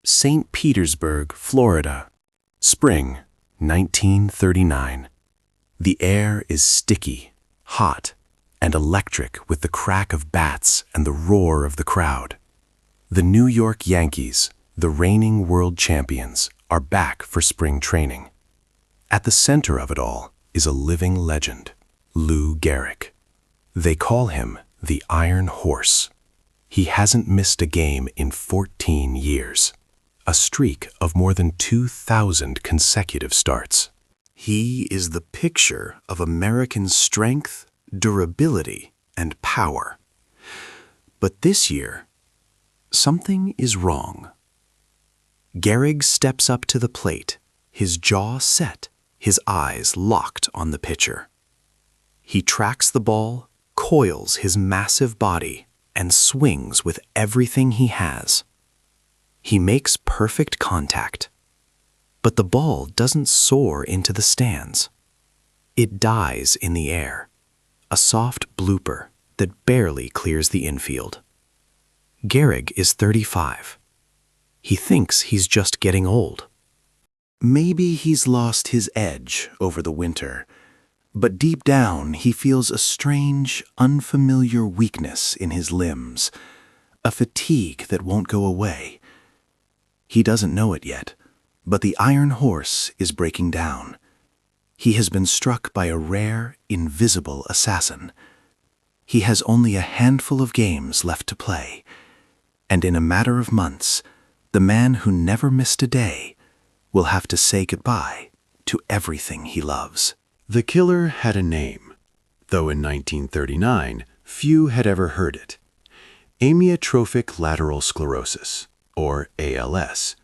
St. Petersburg, Florida. Spring, 1939. The air is sticky, hot, and electric with the crack of bats and the roar of the crowd. The New York Yankees, the reigning world champions, are back for spring training. At the center of it all is a living legend, Lou Gehrig. They call him the Iron Horse. He hasn't missed a game in 14 years, a streak of more than 2,000 consecutive starts. He is the picture of American strength, durability, and power. But this year, something is wrong. Gehrig steps up to the plate, his jaw set, his eyes locked on the pitcher. He tracks the ball, coils his massive body, and swings with everything he has. He makes perfect contact. But the ball doesn't soar into the stands. It dies in the air, a soft blooper that barely clears the infield. Gehrig is 35. He thinks he's just getting old. Maybe he's lost his edge over the winter, but deep down he feels a strange, unfamiliar weakness in his limbs, a fatigue that won't go away. He doesn't know it yet, but the Iron Horse is breaking down. He has been struck by a rare, invisible assassin. He has only a handful of games left to play, and in a matter of months, the man who never missed a day will have to say goodbye to everything he loves. The killer had a name, though in 1939, few had ever heard it. Amyotrophic Lateral Sclerosis, or ALS.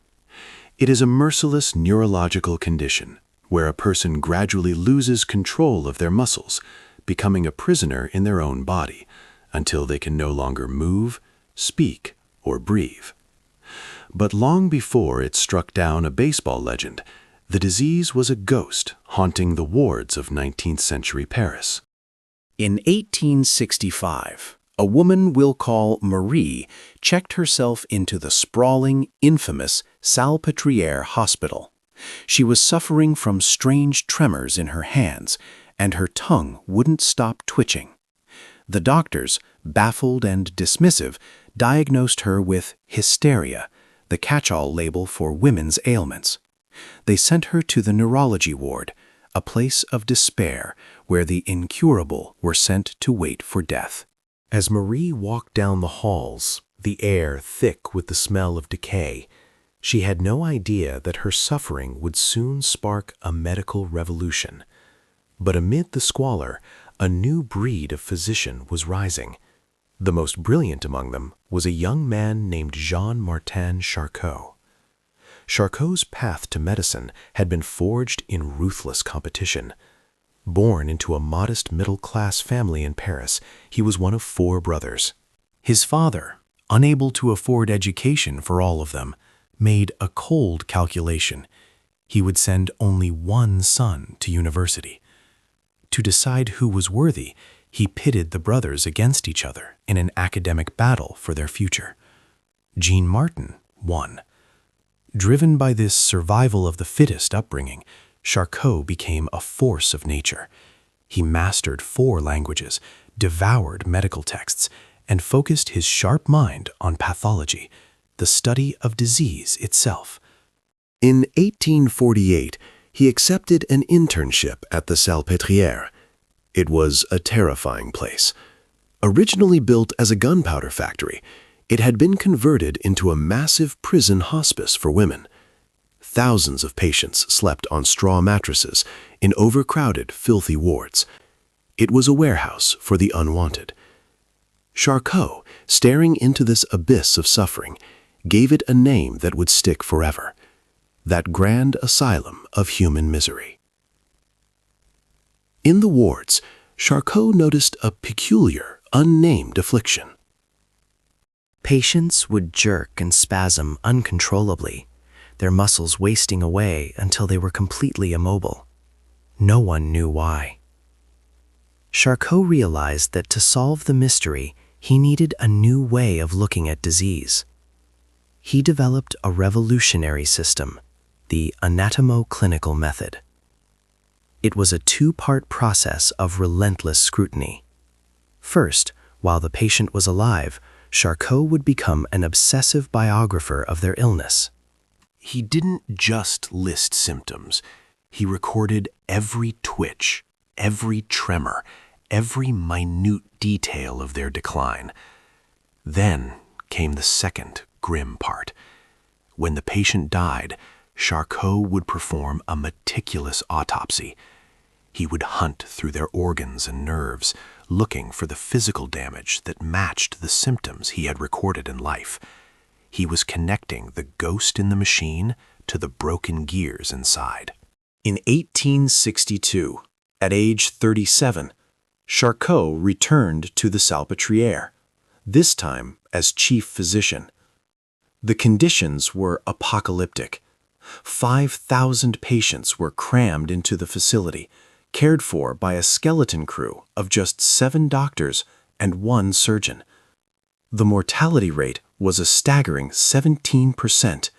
It is a merciless neurological condition where a person gradually loses control of their muscles, becoming a prisoner in their own body until they can no longer move, speak, or breathe. But long before it struck down a baseball legend, the disease was a ghost haunting the wards of 19th century Paris. In 1865, a woman we'll call Marie checked herself into the sprawling, infamous Salpêtrière Hospital. She was suffering from strange tremors in her hands, and her tongue wouldn't stop twitching. The doctors, baffled and dismissive, diagnosed her with hysteria, the catch-all label for women's ailments. They sent her to the neurology ward, a place of despair where the incurable were sent to wait for death. As Marie walked down the halls, the air thick with the smell of decay, she had no idea that her suffering would soon spark a medical revolution. But amid the squalor, a new breed of physician was rising. The most brilliant among them was a young man named Jean-Martin Charcot. Charcot's path to medicine had been forged in ruthless competition. Born into a modest middle-class family in Paris, he was one of 4 brothers. His father, unable to afford education for all of them, made a cold calculation. He would send only one son to university. To decide who was worthy, he pitted the brothers against each other in an academic battle for their future. Jean-Martin won. Driven by this survival of the fittest upbringing, Charcot became a force of nature. He mastered 4 languages, devoured medical texts, and focused his sharp mind on pathology, the study of disease itself. In 1848, he accepted an internship at the Salpêtrière. It was a terrifying place. Originally built as a gunpowder factory, it had been converted into a massive prison hospice for women. Thousands of patients slept on straw mattresses in overcrowded, filthy wards. It was a warehouse for the unwanted. Charcot, staring into this abyss of suffering, gave it a name that would stick forever: that grand asylum of human misery. In the wards, Charcot noticed a peculiar, unnamed affliction. Patients would jerk and spasm uncontrollably, their muscles wasting away until they were completely immobile. No one knew why. Charcot realized that to solve the mystery, he needed a new way of looking at disease. He developed a revolutionary system, the anatomo-clinical method. It was a two-part process of relentless scrutiny. First, while the patient was alive, Charcot would become an obsessive biographer of their illness. He didn't just list symptoms. He recorded every twitch, every tremor, every minute detail of their decline. Then came the second grim part. When the patient died, Charcot would perform a meticulous autopsy. He would hunt through their organs and nerves, looking for the physical damage that matched the symptoms he had recorded in life. He was connecting the ghost in the machine to the broken gears inside. In 1862, at age 37, Charcot returned to the Salpêtrière, this time as chief physician. The conditions were apocalyptic. 5,000 patients were crammed into the facility, cared for by a skeleton crew of just 7 doctors and 1 surgeon. The mortality rate was a staggering 17%.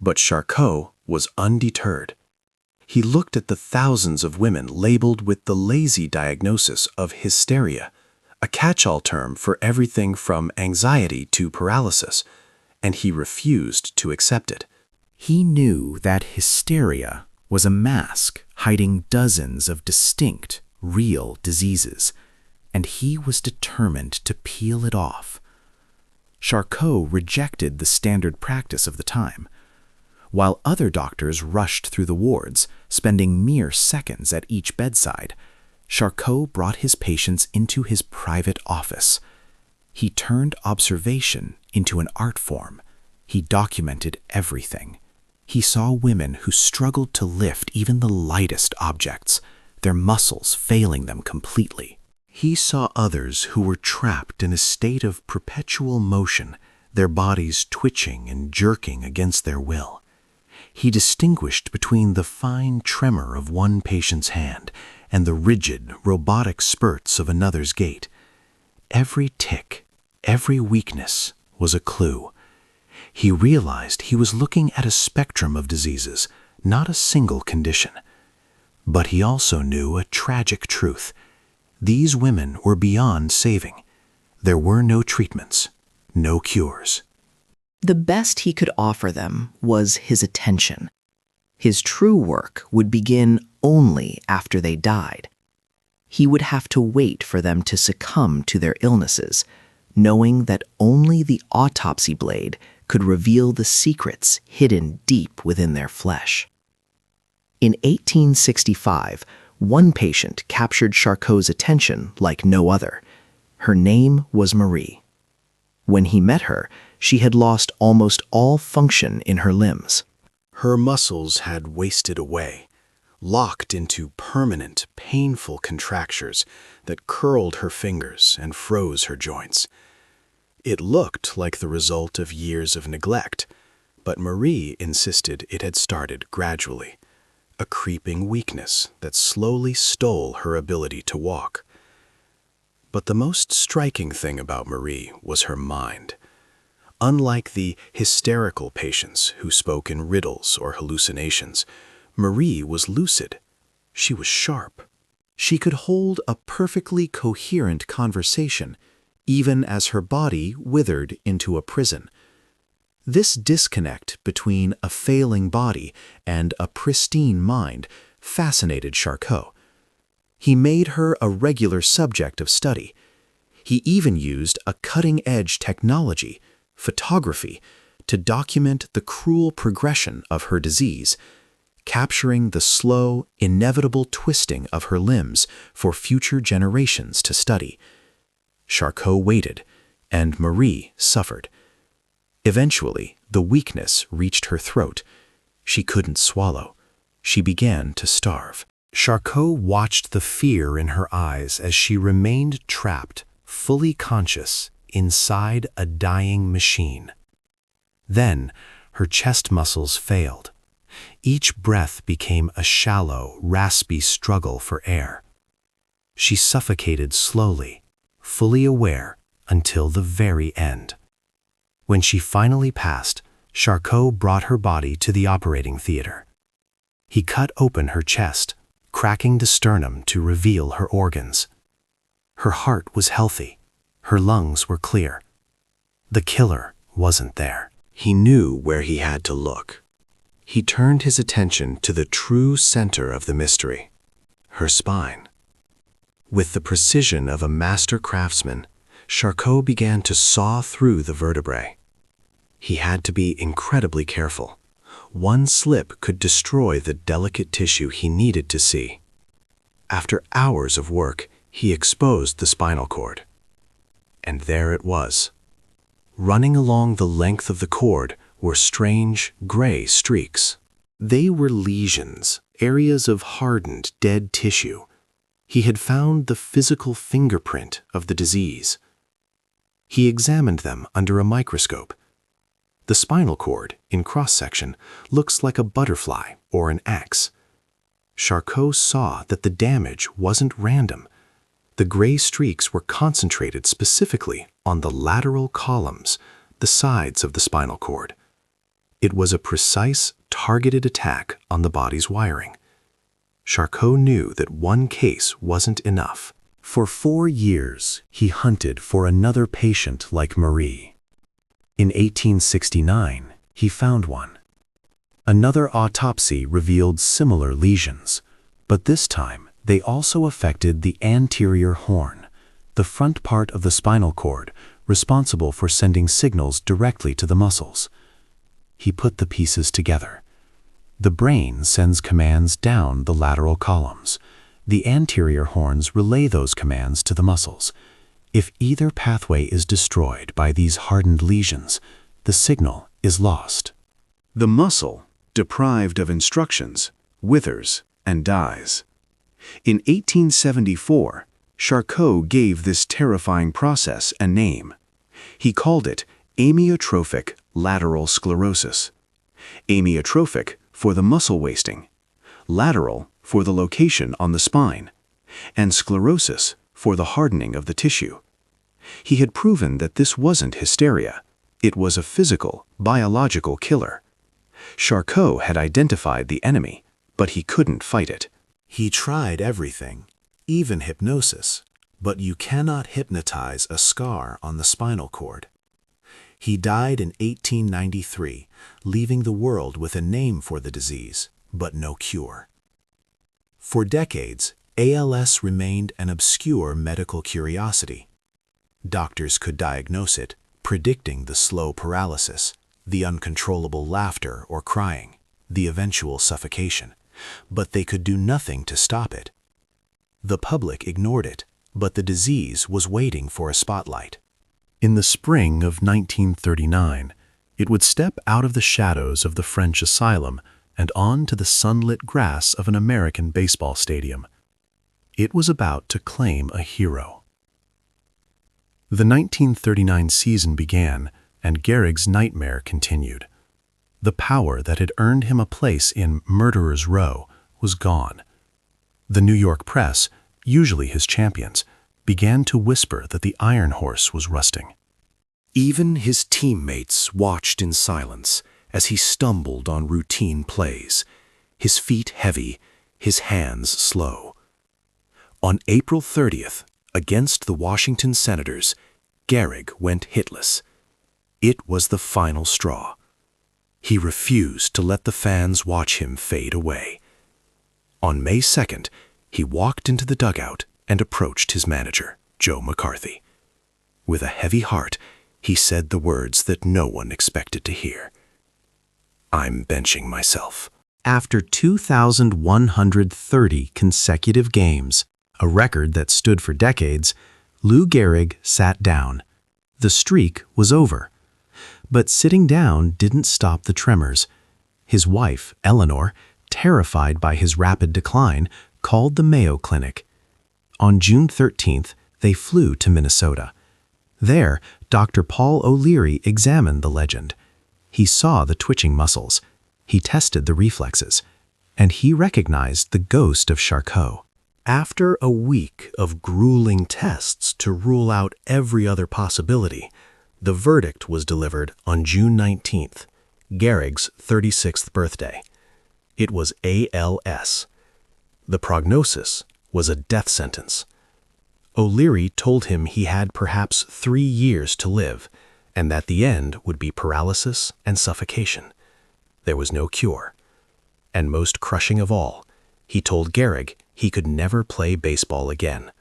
But Charcot was undeterred. He looked at the thousands of women labeled with the lazy diagnosis of hysteria, a catch-all term for everything from anxiety to paralysis, and he refused to accept it. He knew that hysteria was a mask hiding dozens of distinct, real diseases, and he was determined to peel it off. Charcot rejected the standard practice of the time. While other doctors rushed through the wards, spending mere seconds at each bedside, Charcot brought his patients into his private office. He turned observation into an art form. He documented everything. He saw women who struggled to lift even the lightest objects, their muscles failing them completely. He saw others who were trapped in a state of perpetual motion, their bodies twitching and jerking against their will. He distinguished between the fine tremor of one patient's hand and the rigid, robotic spurts of another's gait. Every tick, every weakness was a clue. He realized he was looking at a spectrum of diseases, not a single condition. But he also knew a tragic truth. These women were beyond saving. There were no treatments, no cures. The best he could offer them was his attention. His true work would begin only after they died. He would have to wait for them to succumb to their illnesses, knowing that only the autopsy blade could reveal the secrets hidden deep within their flesh. In 1865, one patient captured Charcot's attention like no other. Her name was Marie. When he met her, she had lost almost all function in her limbs. Her muscles had wasted away, locked into permanent, painful contractures that curled her fingers and froze her joints. It looked like the result of years of neglect, but Marie insisted it had started gradually, a creeping weakness that slowly stole her ability to walk. But the most striking thing about Marie was her mind. Unlike the hysterical patients who spoke in riddles or hallucinations, Marie was lucid. She was sharp. She could hold a perfectly coherent conversation, even as her body withered into a prison. This disconnect between a failing body and a pristine mind fascinated Charcot. He made her a regular subject of study. He even used a cutting-edge technology, photography, to document the cruel progression of her disease, capturing the slow, inevitable twisting of her limbs for future generations to study. Charcot waited, and Marie suffered. Eventually, the weakness reached her throat. She couldn't swallow. She began to starve. Charcot watched the fear in her eyes as she remained trapped, fully conscious, inside a dying machine. Then, her chest muscles failed. Each breath became a shallow, raspy struggle for air. She suffocated slowly, fully aware, until the very end. When she finally passed, Charcot brought her body to the operating theater. He cut open her chest, cracking the sternum to reveal her organs. Her heart was healthy. Her lungs were clear. The killer wasn't there. He knew where he had to look. He turned his attention to the true center of the mystery, her spine. With the precision of a master craftsman, Charcot began to saw through the vertebrae. He had to be incredibly careful. One slip could destroy the delicate tissue he needed to see. After hours of work, he exposed the spinal cord. And there it was. Running along the length of the cord were strange, gray streaks. They were lesions, areas of hardened, dead tissue. He had found the physical fingerprint of the disease. He examined them under a microscope. The spinal cord, in cross-section, looks like a butterfly or an axe. Charcot saw that the damage wasn't random. The gray streaks were concentrated specifically on the lateral columns, the sides of the spinal cord. It was a precise, targeted attack on the body's wiring. Charcot knew that one case wasn't enough. For 4 years, he hunted for another patient like Marie. In 1869, he found one. Another autopsy revealed similar lesions, but this time they also affected the anterior horn, the front part of the spinal cord responsible for sending signals directly to the muscles. He put the pieces together. The brain sends commands down the lateral columns. The anterior horns relay those commands to the muscles. If either pathway is destroyed by these hardened lesions, the signal is lost. The muscle, deprived of instructions, withers and dies. In 1874, Charcot gave this terrifying process a name. He called it Amyotrophic Lateral Sclerosis. Amyotrophic for the muscle wasting, lateral for the location on the spine, and sclerosis for the hardening of the tissue. He had proven that this wasn't hysteria. It was a physical, biological killer. Charcot had identified the enemy, but he couldn't fight it. He tried everything, even hypnosis, but you cannot hypnotize a scar on the spinal cord. He died in 1893, leaving the world with a name for the disease, but no cure. For decades, ALS remained an obscure medical curiosity. Doctors could diagnose it, predicting the slow paralysis, the uncontrollable laughter or crying, the eventual suffocation, but they could do nothing to stop it. The public ignored it, but the disease was waiting for a spotlight. In the spring of 1939, it would step out of the shadows of the French asylum and onto the sunlit grass of an American baseball stadium. It was about to claim a hero. The 1939 season began, and Gehrig's nightmare continued. The power that had earned him a place in Murderer's Row was gone. The New York press, usually his champions, began to whisper that the Iron Horse was rusting. Even his teammates watched in silence as he stumbled on routine plays, his feet heavy, his hands slow. On April 30th, against the Washington Senators, Gehrig went hitless. It was the final straw. He refused to let the fans watch him fade away. On May 2nd, he walked into the dugout and approached his manager, Joe McCarthy. With a heavy heart, he said the words that no one expected to hear. "I'm benching myself." After 2,130 consecutive games, a record that stood for decades, Lou Gehrig sat down. The streak was over. But sitting down didn't stop the tremors. His wife, Eleanor, terrified by his rapid decline, called the Mayo Clinic. On June 13th, they flew to Minnesota. There, Dr. Paul O'Leary examined the legend. He saw the twitching muscles. He tested the reflexes. And he recognized the ghost of Charcot. After a week of grueling tests to rule out every other possibility, the verdict was delivered on June 19th. Gehrig's 36th birthday. It was ALS. The prognosis was a death sentence. O'Leary told him he had perhaps 3 years to live, and that the end would be paralysis and suffocation. There was no cure. And most crushing of all, he told Gehrig he could never play baseball again.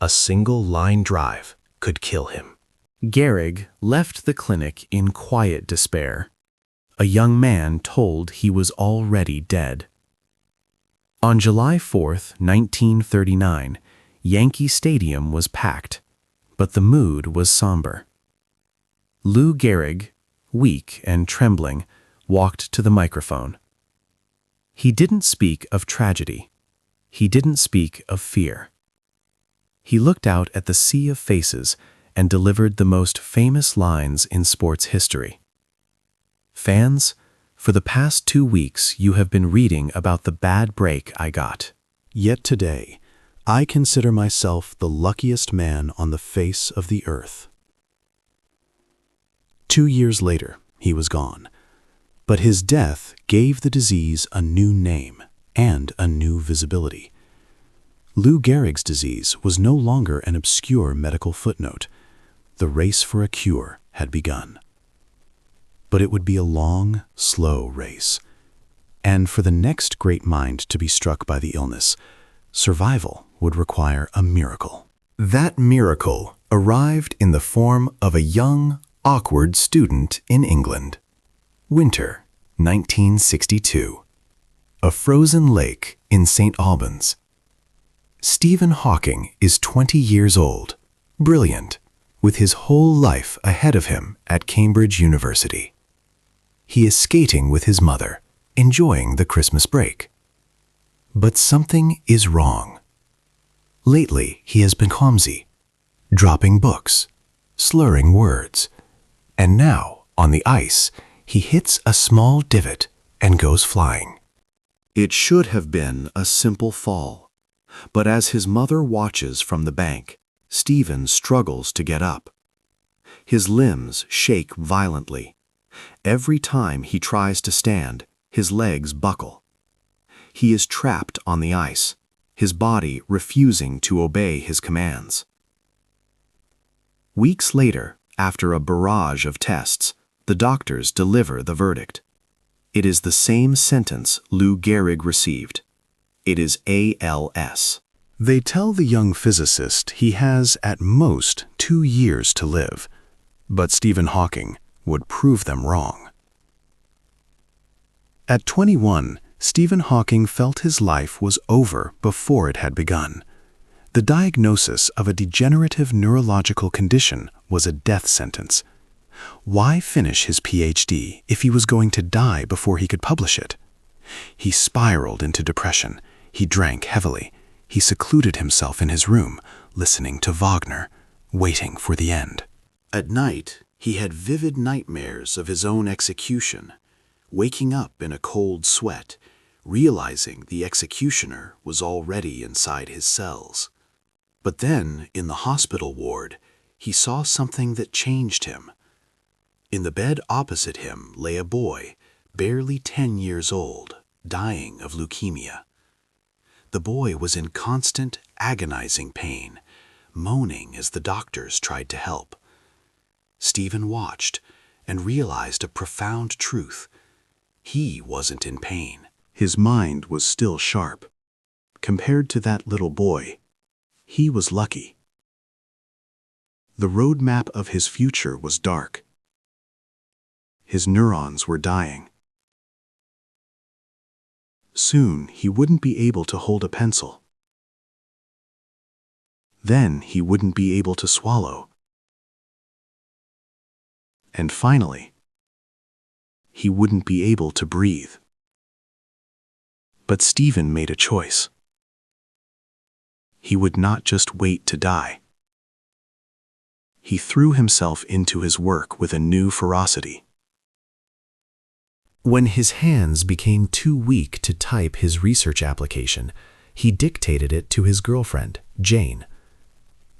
A single line drive could kill him. Gehrig left the clinic in quiet despair. A young man told he was already dead. On July 4th, 1939, Yankee Stadium was packed, but the mood was somber. Lou Gehrig, weak and trembling, walked to the microphone. He didn't speak of tragedy. He didn't speak of fear. He looked out at the sea of faces and delivered the most famous lines in sports history. "Fans, for the past 2 weeks you have been reading about the bad break I got. Yet today, I consider myself the luckiest man on the face of the earth." 2 years later, he was gone. But his death gave the disease a new name and a new visibility. Lou Gehrig's disease was no longer an obscure medical footnote. The race for a cure had begun. But it would be a long, slow race. And for the next great mind to be struck by the illness, survival would require a miracle. That miracle arrived in the form of a young, awkward student in England. Winter, 1962. A frozen lake in St. Albans. Stephen Hawking is 20 years old, brilliant, with his whole life ahead of him at Cambridge University. He is skating with his mother, enjoying the Christmas break. But something is wrong. Lately, he has been clumsy, dropping books, slurring words, and now, on the ice, he hits a small divot and goes flying. It should have been a simple fall, but as his mother watches from the bank, Stephen struggles to get up. His limbs shake violently. Every time he tries to stand, his legs buckle. He is trapped on the ice, his body refusing to obey his commands. Weeks later, after a barrage of tests, the doctors deliver the verdict. It is the same sentence Lou Gehrig received. It is ALS. They tell the young physicist he has at most 2 years to live, but Stephen Hawking would prove them wrong. At 21, Stephen Hawking felt his life was over before it had begun. The diagnosis of a degenerative neurological condition was a death sentence. Why finish his PhD if he was going to die before he could publish it? He spiraled into depression. He drank heavily. He secluded himself in his room, listening to Wagner, waiting for the end. At night, he had vivid nightmares of his own execution, waking up in a cold sweat, realizing the executioner was already inside his cells. But then, in the hospital ward, he saw something that changed him. In the bed opposite him lay a boy, barely 10 years old, dying of leukemia. The boy was in constant, agonizing pain, moaning as the doctors tried to help. Stephen watched and realized a profound truth. He wasn't in pain. His mind was still sharp. Compared to that little boy, he was lucky. The roadmap of his future was dark. His neurons were dying. Soon he wouldn't be able to hold a pencil. Then he wouldn't be able to swallow. And finally, he wouldn't be able to breathe. But Stephen made a choice. He would not just wait to die. He threw himself into his work with a new ferocity. When his hands became too weak to type his research application, he dictated it to his girlfriend, Jane.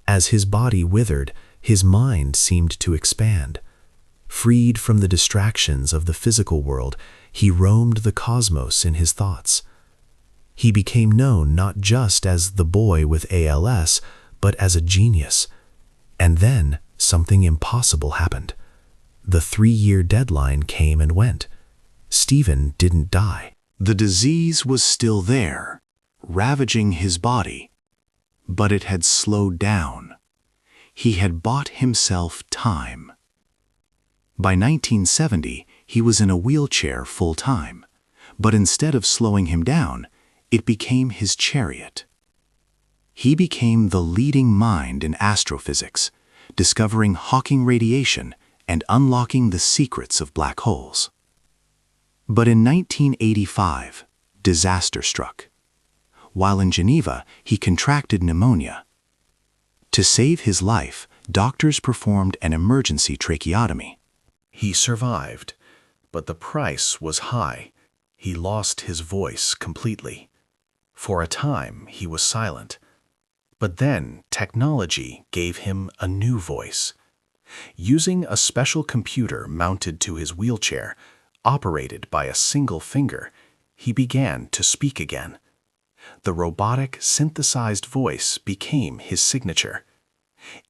As his body withered, his mind seemed to expand. Freed from the distractions of the physical world, he roamed the cosmos in his thoughts. He became known not just as the boy with ALS, but as a genius. And then something impossible happened. The 3-year deadline came and went. Stephen didn't die. The disease was still there, ravaging his body, but it had slowed down. He had bought himself time. By 1970, he was in a wheelchair full-time, but instead of slowing him down, it became his chariot. He became the leading mind in astrophysics, discovering Hawking radiation and unlocking the secrets of black holes. But in 1985, disaster struck. While in Geneva, he contracted pneumonia. To save his life, doctors performed an emergency tracheotomy. He survived, but the price was high. He lost his voice completely. For a time, he was silent. But then technology gave him a new voice. Using a special computer mounted to his wheelchair, operated by a single finger, he began to speak again. The robotic, synthesized voice became his signature.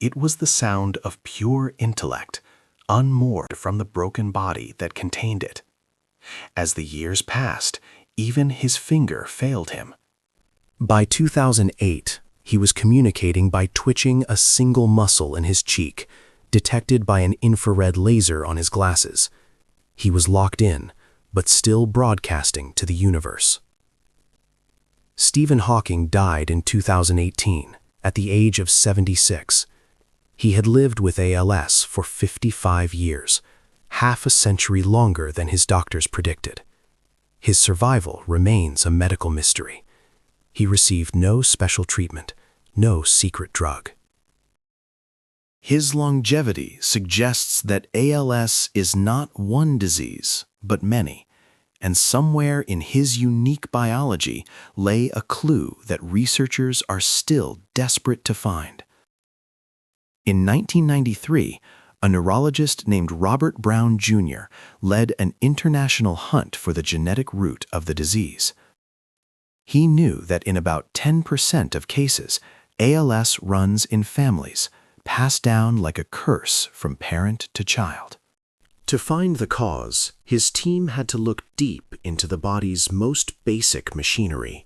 It was the sound of pure intellect, unmoored from the broken body that contained it. As the years passed, even his finger failed him. By 2008, he was communicating by twitching a single muscle in his cheek, detected by an infrared laser on his glasses. He was locked in, but still broadcasting to the universe. Stephen Hawking died in 2018, at the age of 76. He had lived with ALS for 55 years, half a century longer than his doctors predicted. His survival remains a medical mystery. He received no special treatment, no secret drug. His longevity suggests that ALS is not one disease, but many, and somewhere in his unique biology lay a clue that researchers are still desperate to find. In 1993, a neurologist named Robert Brown Jr. led an international hunt for the genetic root of the disease. He knew that in about 10% of cases, ALS runs in families, passed down like a curse from parent to child. To find the cause, his team had to look deep into the body's most basic machinery.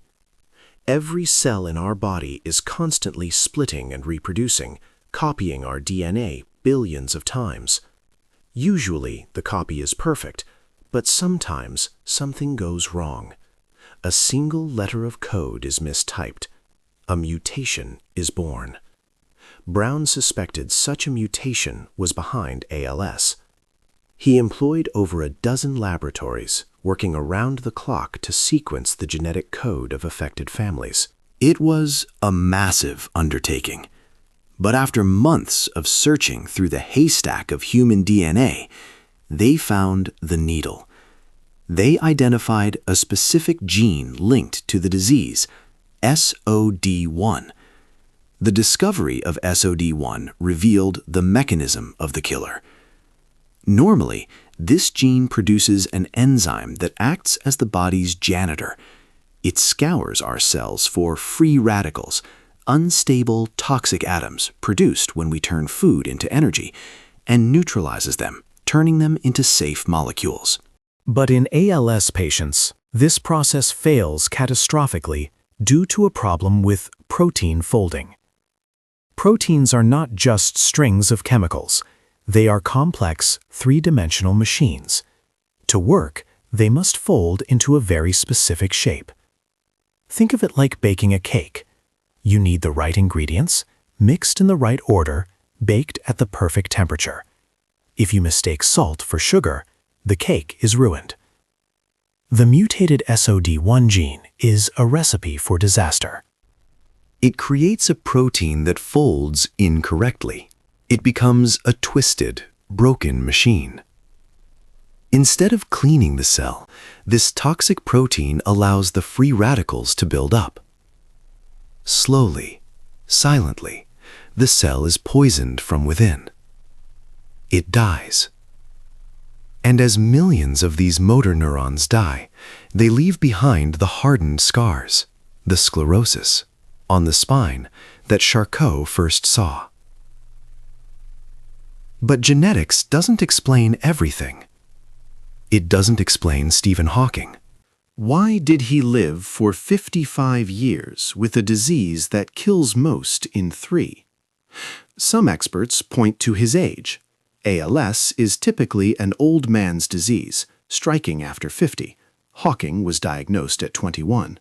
Every cell in our body is constantly splitting and reproducing, copying our DNA billions of times. Usually, the copy is perfect, but sometimes something goes wrong. A single letter of code is mistyped. A mutation is born. Brown suspected such a mutation was behind ALS. He employed over a dozen laboratories, working around the clock to sequence the genetic code of affected families. It was a massive undertaking. But after months of searching through the haystack of human DNA, they found the needle. They identified a specific gene linked to the disease, SOD1. The discovery of SOD1 revealed the mechanism of the killer. Normally, this gene produces an enzyme that acts as the body's janitor. It scours our cells for free radicals, unstable, toxic atoms produced when we turn food into energy, and neutralizes them, turning them into safe molecules. But in ALS patients, this process fails catastrophically due to a problem with protein folding. Proteins are not just strings of chemicals. They are complex, three-dimensional machines. To work, they must fold into a very specific shape. Think of it like baking a cake. You need the right ingredients, mixed in the right order, baked at the perfect temperature. If you mistake salt for sugar, the cake is ruined. The mutated SOD1 gene is a recipe for disaster. It creates a protein that folds incorrectly. It becomes a twisted, broken machine. Instead of cleaning the cell, this toxic protein allows the free radicals to build up. Slowly, silently, the cell is poisoned from within. It dies. And as millions of these motor neurons die, they leave behind the hardened scars, the sclerosis, on the spine that Charcot first saw. But genetics doesn't explain everything. It doesn't explain Stephen Hawking. Why did he live for 55 years with a disease that kills most in 3? Some experts point to his age. ALS is typically an old man's disease, striking after 50. Hawking was diagnosed at 21.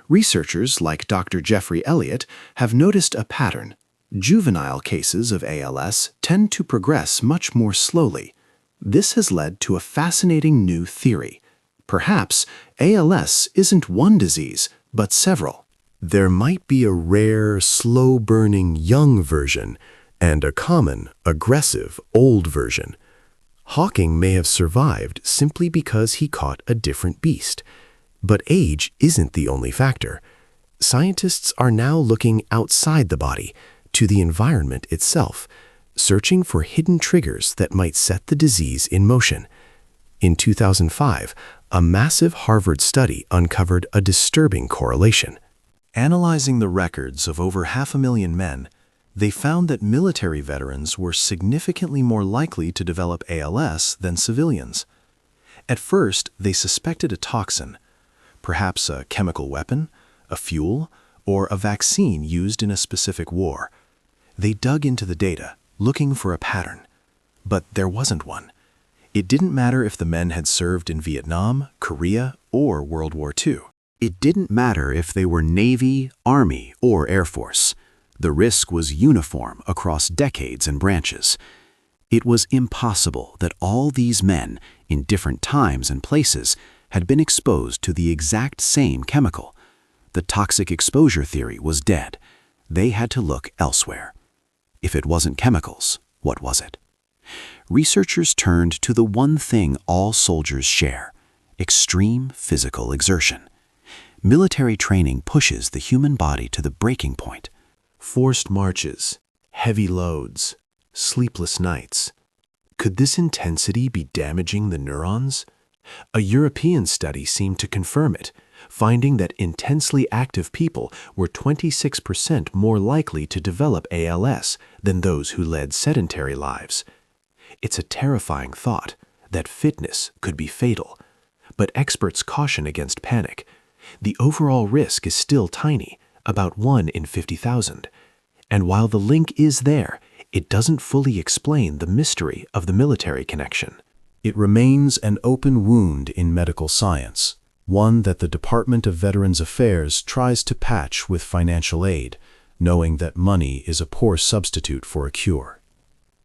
Researchers like Dr. Jeffrey Elliott have noticed a pattern. Juvenile cases of ALS tend to progress much more slowly. This has led to a fascinating new theory. Perhaps ALS isn't one disease, but several. There might be a rare, slow-burning young version and a common, aggressive, old version. Hawking may have survived simply because he caught a different beast. But age isn't the only factor. Scientists are now looking outside the body, to the environment itself, searching for hidden triggers that might set the disease in motion. In 2005, a massive Harvard study uncovered a disturbing correlation. Analyzing the records of over 500,000 men, they found that military veterans were significantly more likely to develop ALS than civilians. At first, they suspected a toxin, perhaps a chemical weapon, a fuel, or a vaccine used in a specific war. They dug into the data, looking for a pattern. But there wasn't one. It didn't matter if the men had served in Vietnam, Korea, or World War II. It didn't matter if they were Navy, Army, or Air Force. The risk was uniform across decades and branches. It was impossible that all these men, in different times and places, had been exposed to the exact same chemical. The toxic exposure theory was dead. They had to look elsewhere. If it wasn't chemicals, what was it? Researchers turned to the one thing all soldiers share: extreme physical exertion. Military training pushes the human body to the breaking point. Forced marches, heavy loads, sleepless nights. Could this intensity be damaging the neurons? A European study seemed to confirm it, finding that intensely active people were 26% more likely to develop ALS than those who led sedentary lives. It's a terrifying thought that fitness could be fatal, but experts caution against panic. The overall risk is still tiny, about 1 in 50,000. And while the link is there, it doesn't fully explain the mystery of the military connection. It remains an open wound in medical science, one that the Department of Veterans Affairs tries to patch with financial aid, knowing that money is a poor substitute for a cure.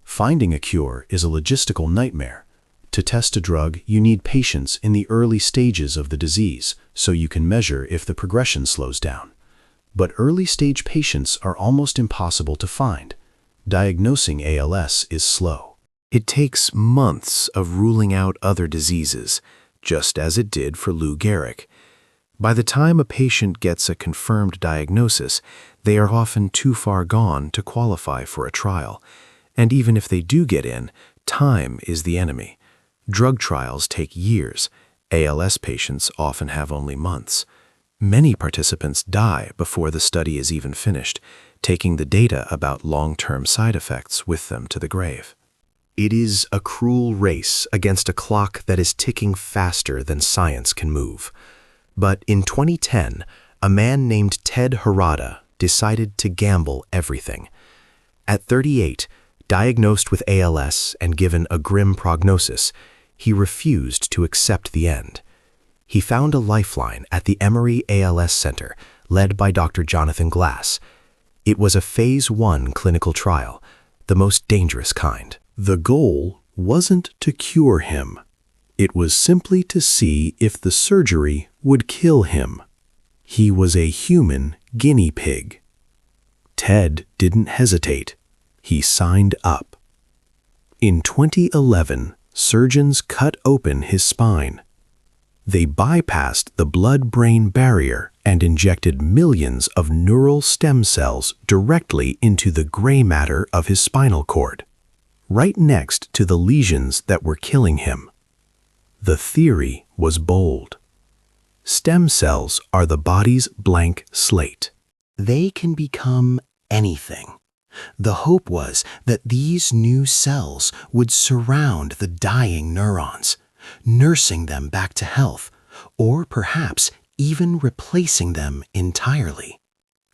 Finding a cure is a logistical nightmare. To test a drug, you need patients in the early stages of the disease, so you can measure if the progression slows down. But early-stage patients are almost impossible to find. Diagnosing ALS is slow. It takes months of ruling out other diseases, just as it did for Lou Gehrig. By the time a patient gets a confirmed diagnosis, they are often too far gone to qualify for a trial. And even if they do get in, time is the enemy. Drug trials take years. ALS patients often have only months. Many participants die before the study is even finished, taking the data about long-term side effects with them to the grave. It is a cruel race against a clock that is ticking faster than science can move. But in 2010, a man named Ted Harada decided to gamble everything. At 38, diagnosed with ALS and given a grim prognosis, he refused to accept the end. He found a lifeline at the Emory ALS Center, led by Dr. Jonathan Glass. It was a Phase 1 clinical trial, the most dangerous kind. The goal wasn't to cure him. It was simply to see if the surgery would kill him. He was a human guinea pig. Ted didn't hesitate. He signed up. In 2011, surgeons cut open his spine. They bypassed the blood-brain barrier and injected millions of neural stem cells directly into the gray matter of his spinal cord, right next to the lesions that were killing him. The theory was bold. Stem cells are the body's blank slate. They can become anything. The hope was that these new cells would surround the dying neurons, nursing them back to health, or perhaps even replacing them entirely.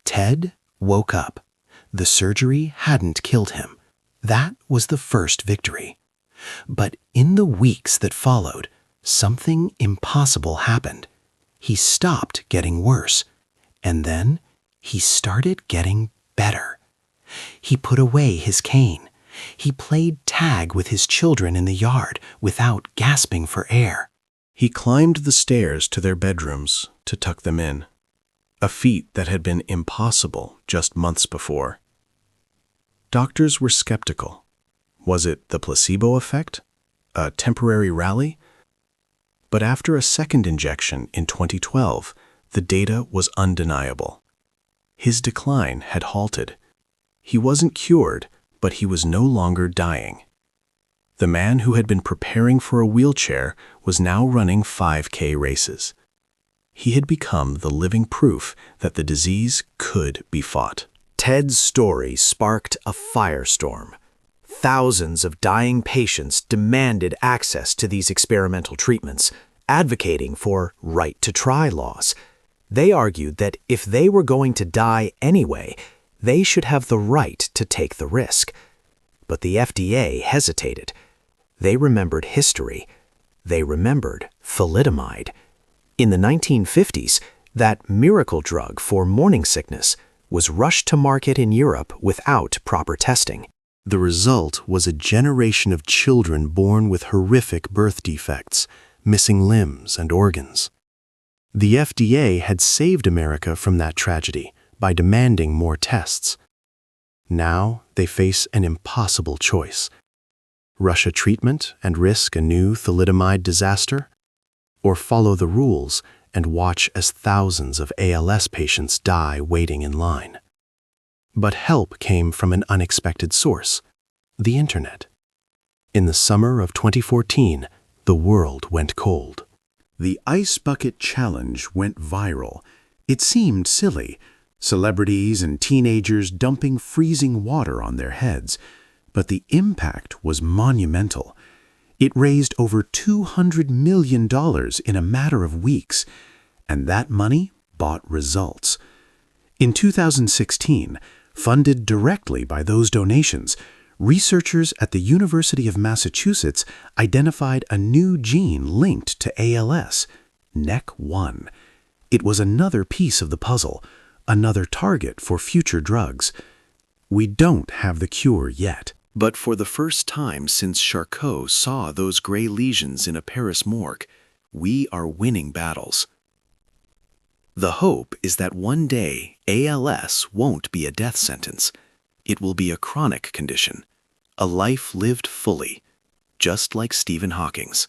Ted woke up. The surgery hadn't killed him. That was the first victory. But in the weeks that followed, something impossible happened. He stopped getting worse, and then he started getting better. He put away his cane. He played tag with his children in the yard without gasping for air. He climbed the stairs to their bedrooms to tuck them in, a feat that had been impossible just months before. Doctors were skeptical. Was it the placebo effect? A temporary rally? But after a second injection in 2012, the data was undeniable. His decline had halted. He wasn't cured, but he was no longer dying. The man who had been preparing for a wheelchair was now running 5K races. He had become the living proof that the disease could be fought. Ted's story sparked a firestorm. Thousands of dying patients demanded access to these experimental treatments, advocating for right-to-try laws. They argued that if they were going to die anyway, they should have the right to take the risk. But the FDA hesitated. They remembered history. They remembered thalidomide. In the 1950s, that miracle drug for morning sickness was rushed to market in Europe without proper testing. The result was a generation of children born with horrific birth defects, missing limbs and organs. The FDA had saved America from that tragedy by demanding more tests. Now they face an impossible choice: rush a treatment and risk a new thalidomide disaster, or follow the rules and watch as thousands of ALS patients die waiting in line. But help came from an unexpected source: the internet. In the summer of 2014, the world went cold. The Ice Bucket Challenge went viral. It seemed silly, celebrities and teenagers dumping freezing water on their heads, but the impact was monumental. It raised over $200 million in a matter of weeks, and that money bought results. In 2016, funded directly by those donations, researchers at the University of Massachusetts identified a new gene linked to ALS, NEC1. It was another piece of the puzzle, another target for future drugs. We don't have the cure yet. But for the first time since Charcot saw those gray lesions in a Paris morgue, we are winning battles. The hope is that one day ALS won't be a death sentence. It will be a chronic condition, a life lived fully, just like Stephen Hawking's.